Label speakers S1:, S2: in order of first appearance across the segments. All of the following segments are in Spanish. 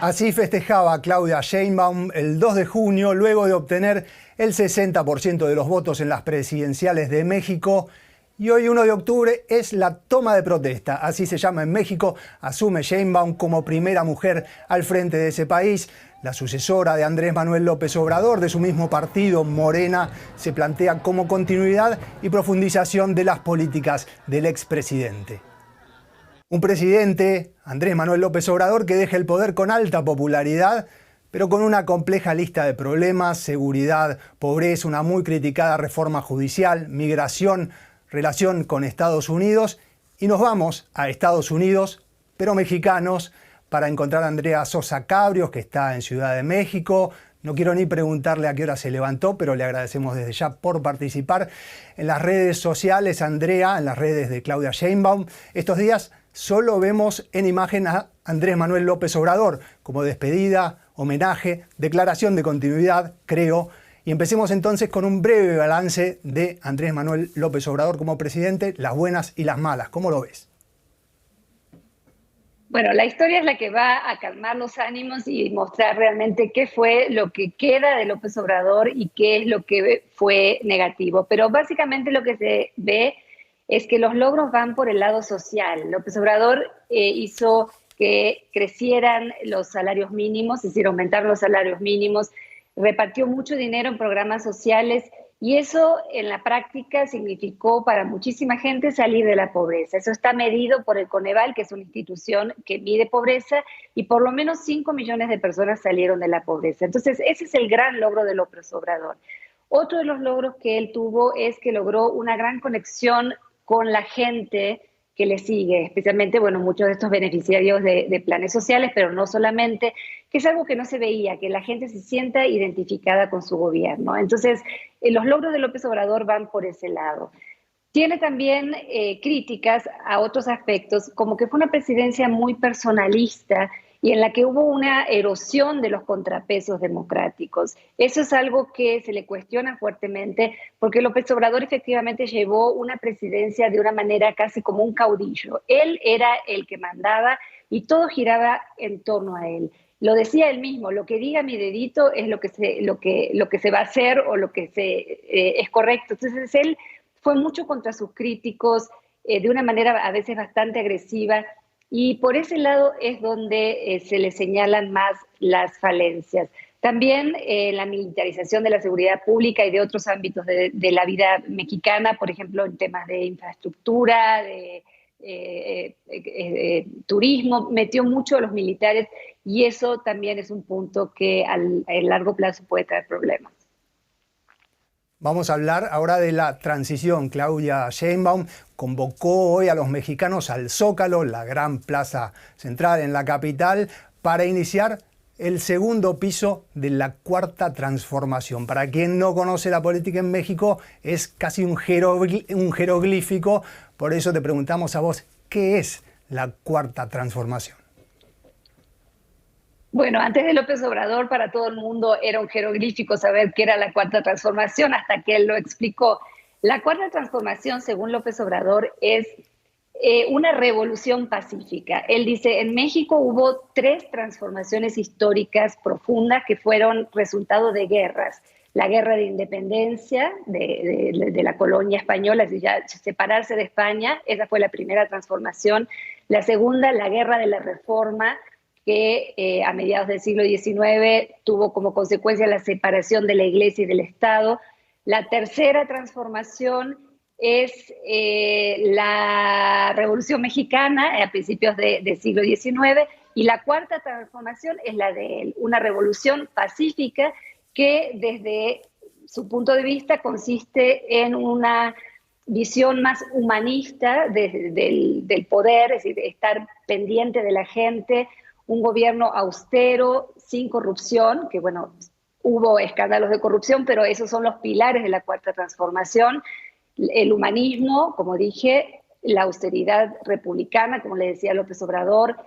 S1: Así festejaba Claudia Sheinbaum el 2 de junio, luego de obtener el 60% de los votos en las presidenciales de México. Y hoy, 1 de octubre, es la toma de protesta. Así se llama en México. Asume Sheinbaum como primera mujer al frente de ese país. La sucesora de Andrés Manuel López Obrador, de su mismo partido, Morena, se plantea como continuidad y profundización de las políticas del expresidente. Un presidente, Andrés Manuel López Obrador, que deja el poder con alta popularidad, pero con una compleja lista de problemas: seguridad, pobreza, una muy criticada reforma judicial, migración, relación con Estados Unidos. Y nos vamos a Estados Unidos, pero mexicanos, para encontrar a Andrea Sosa Cabrios, que está en Ciudad de México. No quiero ni preguntarle a qué hora se levantó, pero le agradecemos desde ya por participar en las redes sociales. Andrea, en las redes de Claudia Sheinbaum, estos días solo vemos en imagen a Andrés Manuel López Obrador como despedida, homenaje, declaración de continuidad, creo. Y empecemos entonces con un breve balance de Andrés Manuel López Obrador como presidente, las buenas y las malas. ¿Cómo lo ves?
S2: Bueno, la historia es la que va a calmar los ánimos y mostrar realmente qué fue lo que queda de López Obrador y qué es lo que fue negativo. Pero básicamente lo que se ve es que los logros van por el lado social. López Obrador hizo que crecieran los salarios mínimos, hicieron aumentar los salarios mínimos, repartió mucho dinero en programas sociales y eso en la práctica significó para muchísima gente salir de la pobreza. Eso está medido por el Coneval, que es una institución que mide pobreza, y por lo menos 5 millones de personas salieron de la pobreza. Entonces, ese es el gran logro de López Obrador. Otro de los logros que él tuvo es que logró una gran conexión con la gente que le sigue, especialmente, bueno, muchos de estos beneficiarios de planes sociales, pero no solamente, que es algo que no se veía, que la gente se sienta identificada con su gobierno. Entonces, los logros de López Obrador van por ese lado. Tiene también críticas a otros aspectos, como que fue una presidencia muy personalista y en la que hubo una erosión de los contrapesos democráticos. Eso es algo que se le cuestiona fuertemente, porque López Obrador efectivamente llevó una presidencia de una manera casi como un caudillo. Él era el que mandaba y todo giraba en torno a él. Lo decía él mismo: lo que diga mi dedito es lo que se va a hacer o lo que es correcto. Entonces él fue mucho contra sus críticos, de una manera a veces bastante agresiva, y por ese lado es donde se le señalan más las falencias. También la militarización de la seguridad pública y de otros ámbitos de la vida mexicana, por ejemplo, en temas de infraestructura, de turismo, metió mucho a los militares, y eso también es un punto que a largo plazo puede traer problemas.
S1: Vamos a hablar ahora de la transición. Claudia Sheinbaum convocó hoy a los mexicanos al Zócalo, la gran plaza central en la capital, para iniciar el segundo piso de la Cuarta Transformación. Para quien no conoce la política en México, es casi un jeroglífico. Por eso te preguntamos a vos, ¿qué es la Cuarta Transformación?
S2: Bueno, antes de López Obrador, para todo el mundo era un jeroglífico saber qué era la Cuarta Transformación, hasta que él lo explicó. La Cuarta Transformación, según López Obrador, es una revolución pacífica. Él dice: en México hubo 3 transformaciones históricas profundas que fueron resultado de guerras. La guerra de independencia de la colonia española, es decir, ya separarse de España, esa fue la primera transformación. La segunda, la guerra de la Reforma, que a mediados del siglo XIX tuvo como consecuencia la separación de la Iglesia y del Estado. La tercera transformación es la Revolución Mexicana a principios del siglo XIX, y la cuarta transformación es la de él, una revolución pacífica que desde su punto de vista consiste en una visión más humanista del poder, es decir, estar pendiente de la gente, un gobierno austero, sin corrupción, que bueno, hubo escándalos de corrupción, pero esos son los pilares de la Cuarta Transformación. El humanismo, como dije, la austeridad republicana, como le decía López Obrador,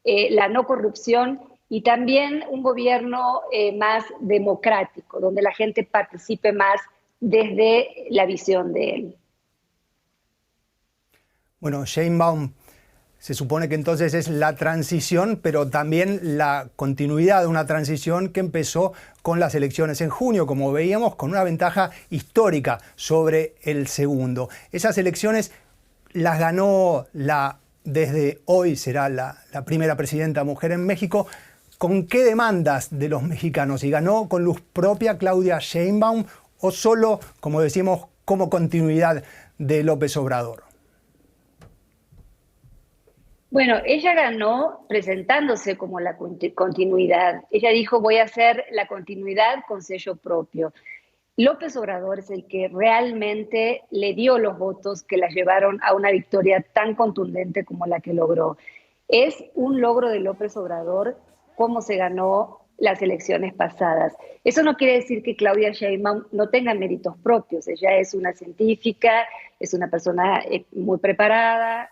S2: la no corrupción, y también un gobierno más democrático, donde la gente participe más desde la visión de él.
S1: Bueno, Sheinbaum Se supone que entonces es la transición, pero también la continuidad de una transición que empezó con las elecciones en junio, como veíamos, con una ventaja histórica sobre el segundo. Esas elecciones las ganó desde hoy será la primera presidenta mujer en México. ¿Con qué demandas de los mexicanos? ¿Y ganó con luz propia Claudia Sheinbaum o solo, como decimos, como continuidad de López Obrador?
S2: Bueno, ella ganó presentándose como la continuidad. Ella dijo, voy a hacer la continuidad con sello propio. López Obrador es el que realmente le dio los votos que la llevaron a una victoria tan contundente como la que logró. Es un logro de López Obrador cómo se ganó las elecciones pasadas. Eso no quiere decir que Claudia Sheinbaum no tenga méritos propios. Ella es una científica, es una persona muy preparada,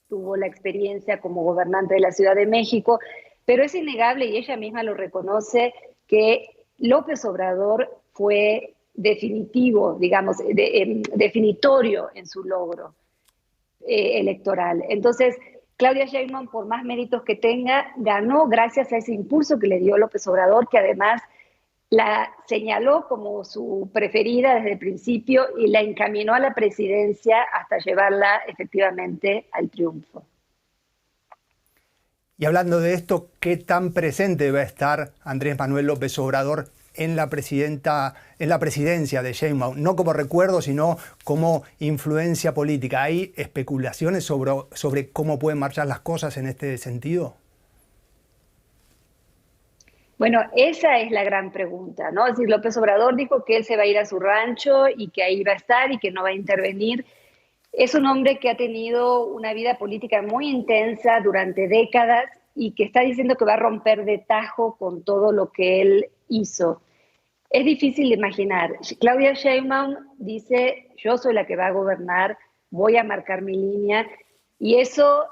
S2: tuvo la experiencia como gobernante de la Ciudad de México, pero es innegable, y ella misma lo reconoce, que López Obrador fue definitivo, digamos, definitorio en su logro electoral. Entonces, Claudia Sheinbaum, por más méritos que tenga, ganó gracias a ese impulso que le dio López Obrador, que además la señaló como su preferida desde el principio y la encaminó a la presidencia hasta llevarla efectivamente al triunfo.
S1: Y hablando de esto, ¿qué tan presente va a estar Andrés Manuel López Obrador en la presidencia de Sheinbaum? No como recuerdo, sino como influencia política. ¿Hay especulaciones sobre cómo pueden marchar las cosas en este sentido?
S2: Bueno, esa es la gran pregunta, ¿no? Es decir, López Obrador dijo que él se va a ir a su rancho y que ahí va a estar y que no va a intervenir. Es un hombre que ha tenido una vida política muy intensa durante décadas y que está diciendo que va a romper de tajo con todo lo que él hizo. Es difícil de imaginar. Claudia Sheinbaum dice, yo soy la que va a gobernar, voy a marcar mi línea, y eso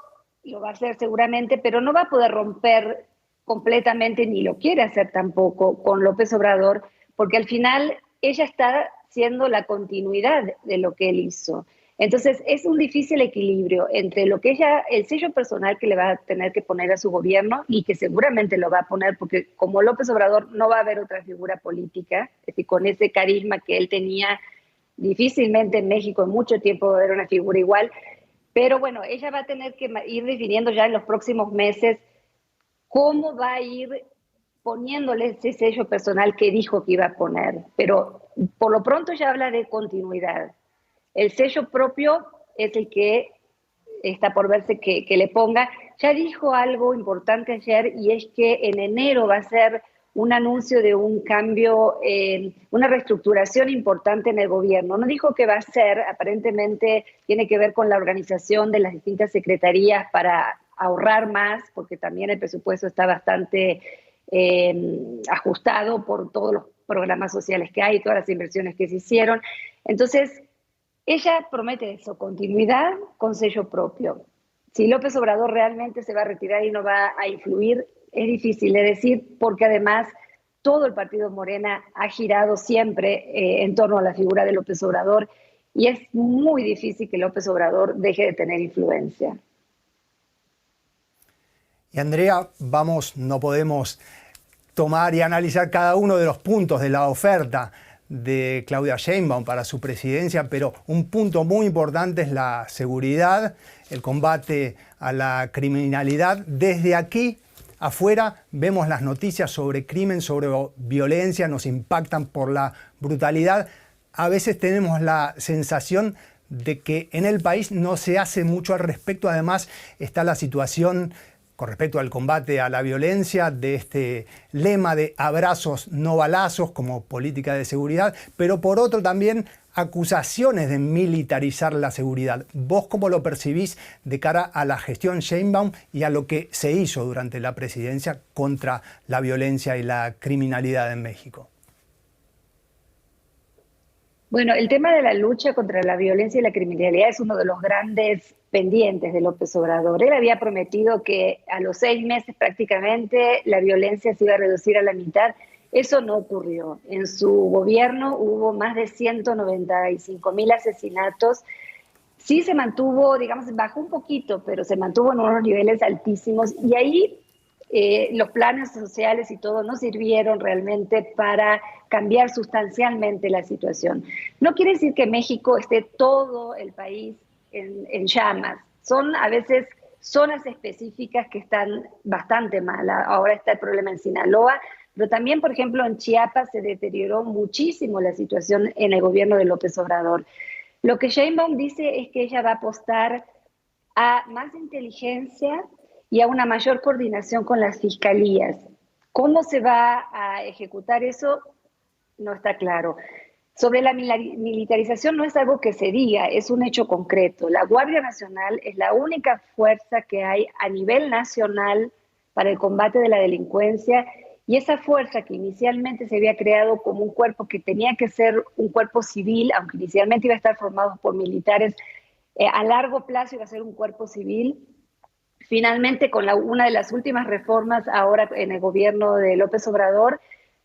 S2: lo va a hacer seguramente, pero no va a poder romper completamente, ni lo quiere hacer tampoco con López Obrador, porque al final ella está siendo la continuidad de lo que él hizo. Entonces es un difícil equilibrio entre lo que ella, el sello personal que le va a tener que poner a su gobierno, y que seguramente lo va a poner porque como López Obrador no va a haber otra figura política, es decir, con ese carisma que él tenía, difícilmente en México en mucho tiempo va a haber una figura igual, pero bueno, ella va a tener que ir definiendo ya en los próximos meses cómo va a ir poniéndole ese sello personal que dijo que iba a poner, pero por lo pronto ya habla de continuidad. El sello propio es el que está por verse que le ponga. Ya dijo algo importante ayer, y es que en enero va a ser un anuncio de un cambio, una reestructuración importante en el gobierno. No dijo qué va a ser, aparentemente tiene que ver con la organización de las distintas secretarías para ahorrar más, porque también el presupuesto está bastante ajustado por todos los programas sociales que hay, todas las inversiones que se hicieron. Entonces, ella promete eso, continuidad con sello propio. Si López Obrador realmente se va a retirar y no va a influir, es difícil de decir, porque además todo el partido Morena ha girado siempre en torno a la figura de López Obrador, y es muy difícil que López Obrador deje de tener influencia.
S1: Y Andrea, no podemos tomar y analizar cada uno de los puntos de la oferta de Claudia Sheinbaum para su presidencia, pero un punto muy importante es la seguridad, el combate a la criminalidad. Desde aquí afuera vemos las noticias sobre crimen, sobre violencia, nos impactan por la brutalidad. A veces tenemos la sensación de que en el país no se hace mucho al respecto. Además está la situación con respecto al combate a la violencia, de este lema de abrazos no balazos como política de seguridad, pero por otro también acusaciones de militarizar la seguridad. ¿Vos cómo lo percibís de cara a la gestión Sheinbaum y a lo que se hizo durante la presidencia contra la violencia y la criminalidad en México?
S2: Bueno, el tema de la lucha contra la violencia y la criminalidad es uno de los grandes pendientes de López Obrador. Él había prometido que a los 6 meses prácticamente la violencia se iba a reducir a la mitad. Eso no ocurrió. En su gobierno hubo más de 195,000 asesinatos. sí se mantuvo, digamos, bajó un poquito, pero se mantuvo en unos niveles altísimos y ahí los planes sociales y todo no sirvieron realmente para cambiar sustancialmente la situación. No quiere decir que México esté todo el país en llamas. Son a veces zonas específicas que están bastante mal. Ahora está el problema en Sinaloa, pero también, por ejemplo, en Chiapas se deterioró muchísimo la situación en el gobierno de López Obrador. Lo que Sheinbaum dice es que ella va a apostar a más inteligencia y a una mayor coordinación con las fiscalías. ¿Cómo se va a ejecutar eso? No está claro. Sobre la militarización no es algo que se diga, es un hecho concreto. La Guardia Nacional es la única fuerza que hay a nivel nacional para el combate de la delincuencia y esa fuerza que inicialmente se había creado como un cuerpo que tenía que ser un cuerpo civil, aunque inicialmente iba a estar formado por militares, a largo plazo iba a ser un cuerpo civil. Finalmente, con una de las últimas reformas ahora en el gobierno de López Obrador,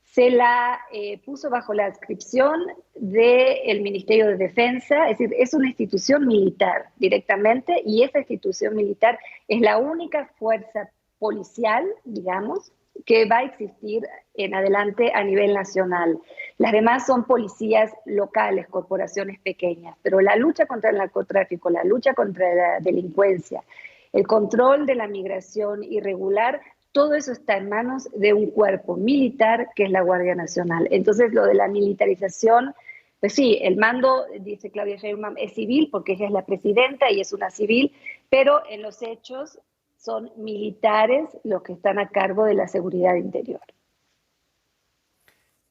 S2: se la puso bajo la adscripción del Ministerio de Defensa, es decir, es una institución militar directamente y esa institución militar es la única fuerza policial, digamos, que va a existir en adelante a nivel nacional. Las demás son policías locales, corporaciones pequeñas, pero la lucha contra el narcotráfico, la lucha contra la delincuencia, el control de la migración irregular, todo eso está en manos de un cuerpo militar que es la Guardia Nacional. Entonces, lo de la militarización, pues sí, el mando, dice Claudia Sheinbaum, es civil porque ella es la presidenta y es una civil, pero en los hechos son militares los que están a cargo de la seguridad interior.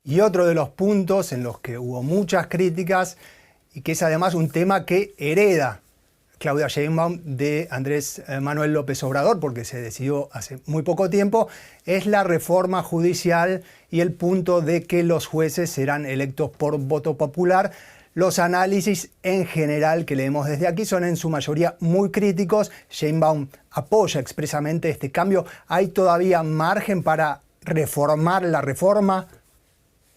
S1: Y otro de los puntos en los que hubo muchas críticas y que es además un tema que hereda Claudia Sheinbaum de Andrés Manuel López Obrador, porque se decidió hace muy poco tiempo, es la reforma judicial y el punto de que los jueces serán electos por voto popular. Los análisis en general que leemos desde aquí son en su mayoría muy críticos. Sheinbaum apoya expresamente este cambio. ¿Hay todavía margen para reformar la reforma?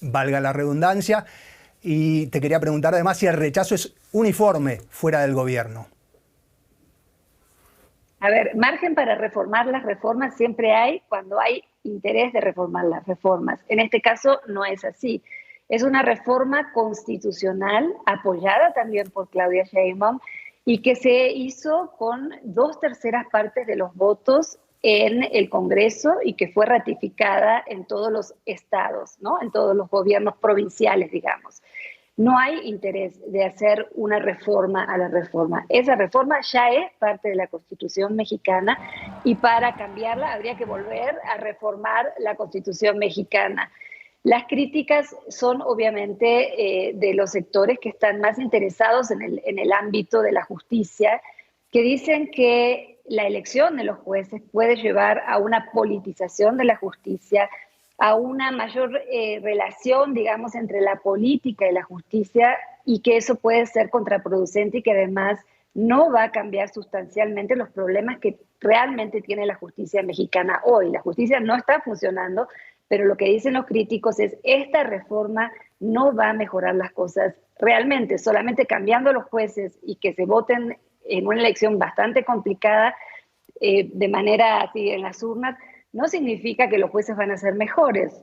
S1: Valga la redundancia. Y te quería preguntar además si el rechazo es uniforme fuera del gobierno.
S2: A ver, margen para reformar las reformas siempre hay cuando hay interés de reformar las reformas. En este caso no es así. Es una reforma constitucional apoyada también por Claudia Sheinbaum y que se hizo con 2/3 partes de los votos en el Congreso y que fue ratificada en todos los estados, ¿no? En todos los gobiernos provinciales, digamos. No hay interés de hacer una reforma a la reforma. Esa reforma ya es parte de la Constitución mexicana y para cambiarla habría que volver a reformar la Constitución mexicana. Las críticas son obviamente de los sectores que están más interesados en el ámbito de la justicia, que dicen que la elección de los jueces puede llevar a una politización de la justicia, a una mayor relación, digamos, entre la política y la justicia y que eso puede ser contraproducente y que además no va a cambiar sustancialmente los problemas que realmente tiene la justicia mexicana hoy. La justicia no está funcionando, pero lo que dicen los críticos es esta reforma no va a mejorar las cosas realmente, solamente cambiando los jueces y que se voten en una elección bastante complicada de manera así en las urnas, no significa que los jueces van a ser mejores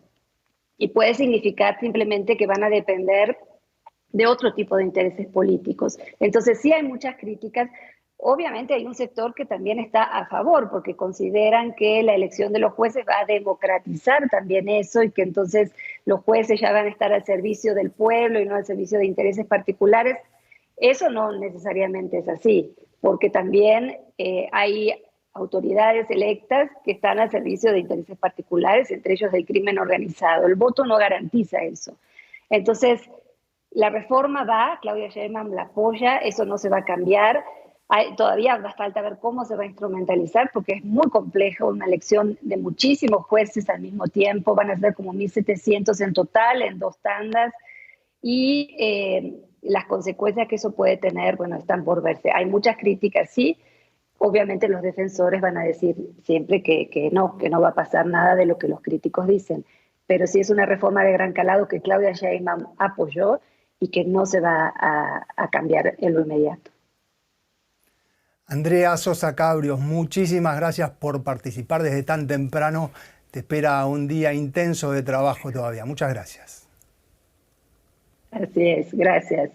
S2: y puede significar simplemente que van a depender de otro tipo de intereses políticos. Entonces sí hay muchas críticas. Obviamente hay un sector que también está a favor porque consideran que la elección de los jueces va a democratizar también eso y que entonces los jueces ya van a estar al servicio del pueblo y no al servicio de intereses particulares. Eso no necesariamente es así, porque también hay autoridades electas que están al servicio de intereses particulares, entre ellos del crimen organizado. El voto no garantiza eso. Entonces, la reforma va, Claudia Sheinbaum la apoya, eso no se va a cambiar. Todavía falta ver cómo se va a instrumentalizar, porque es muy complejo una elección de muchísimos jueces al mismo tiempo. Van a ser como 1.700 en total, en 2 tandas. Y las consecuencias que eso puede tener, bueno, están por verse. Hay muchas críticas, sí. Obviamente los defensores van a decir siempre que no va a pasar nada de lo que los críticos dicen, pero sí es una reforma de gran calado que Claudia Sheinbaum apoyó y que no se va a cambiar en lo inmediato.
S1: Andrea Sosa Cabrios, muchísimas gracias por participar desde tan temprano. Te espera un día intenso de trabajo todavía. Muchas gracias.
S2: Así es, gracias.